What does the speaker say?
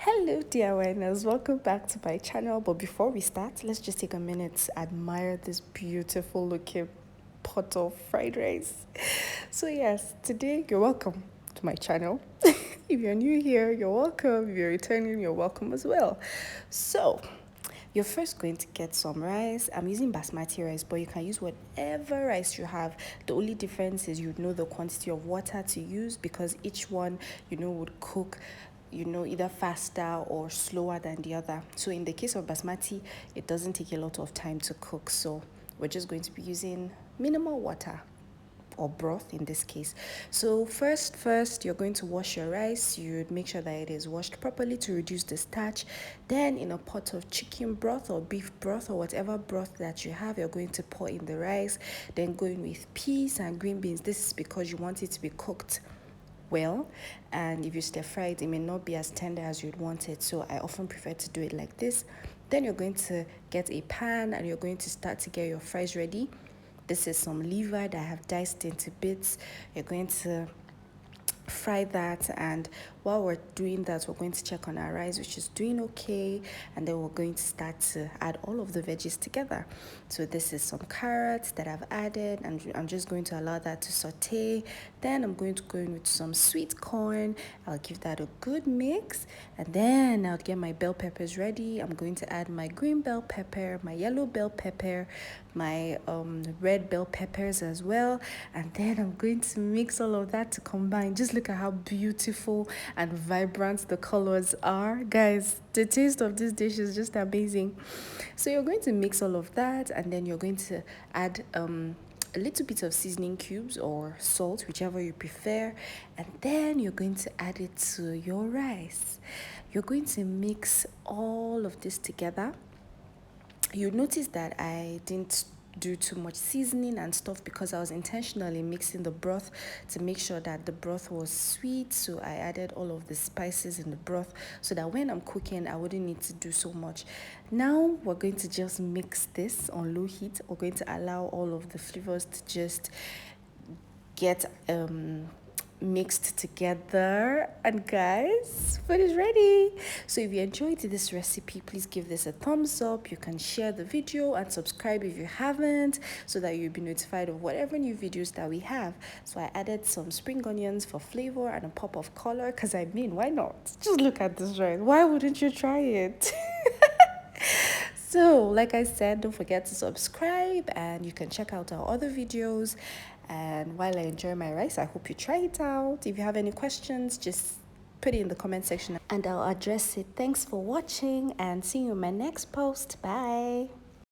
Hello dear winners, welcome back to my channel. But before we start, let's just take a minute to admire this beautiful looking pot of fried rice. So yes, today you're welcome to my channel. If you're new here, you're welcome. If you're returning, you're welcome as well. So you're first going to get some rice. I'm using basmati rice, but you can use whatever rice you have. The only difference is you'd know the quantity of water to use, because each one would cook either faster or slower than the other. So in the case of basmati, it doesn't take a lot of time to cook, so we're just going to be using minimal water, or broth in this case. So first you're going to wash your rice. You'd make sure that it is washed properly to reduce the starch. Then in a pot of chicken broth or beef broth or whatever broth that you have, you're going to pour in the rice. Then go in with peas and green beans. This is because you want it to be cooked well, and if you stir fry it, it may not be as tender as you'd want it, so I often prefer to do it like this. Then you're going to get a pan and you're going to start to get your fries ready. This is some liver that I have diced into bits. You're going to fry that, and while we're doing that, we're going to check on our rice, which is doing okay, and then we're going to start to add all of the veggies together. So this is some carrots that I've added, and I'm just going to allow that to saute. Then I'm going to go in with some sweet corn. I'll give that a good mix, and then I'll get my bell peppers ready. I'm going to add my green bell pepper, my yellow bell pepper, my red bell peppers as well, and then I'm going to mix all of that to combine. Just look at how beautiful and vibrant the colors are, guys. The taste of this dish is just amazing. So you're going to mix all of that, and then you're going to add a little bit of seasoning cubes or salt, whichever you prefer, and then you're going to add it to your rice. You're going to mix all of this together. You notice that I didn't do too much seasoning and stuff because I was intentionally mixing the broth to make sure that the broth was sweet. So I added all of the spices in the broth so that when I'm cooking, I wouldn't need to do so much. Now we're going to just mix this on low heat. We're going to allow all of the flavors to just get mixed together, and guys, food is ready. So if you enjoyed this recipe, please give this a thumbs up. You can share the video and subscribe if you haven't, so that you'll be notified of whatever new videos that we have. So I added some spring onions for flavor and a pop of color, because I mean, why not? Just look at this, right? Why wouldn't you try it? So, like I said, don't forget to subscribe, and you can check out our other videos. And while I enjoy my rice, I hope you try it out. If you have any questions, just put it in the comment section and I'll address it. Thanks for watching, and see you in my next post. Bye.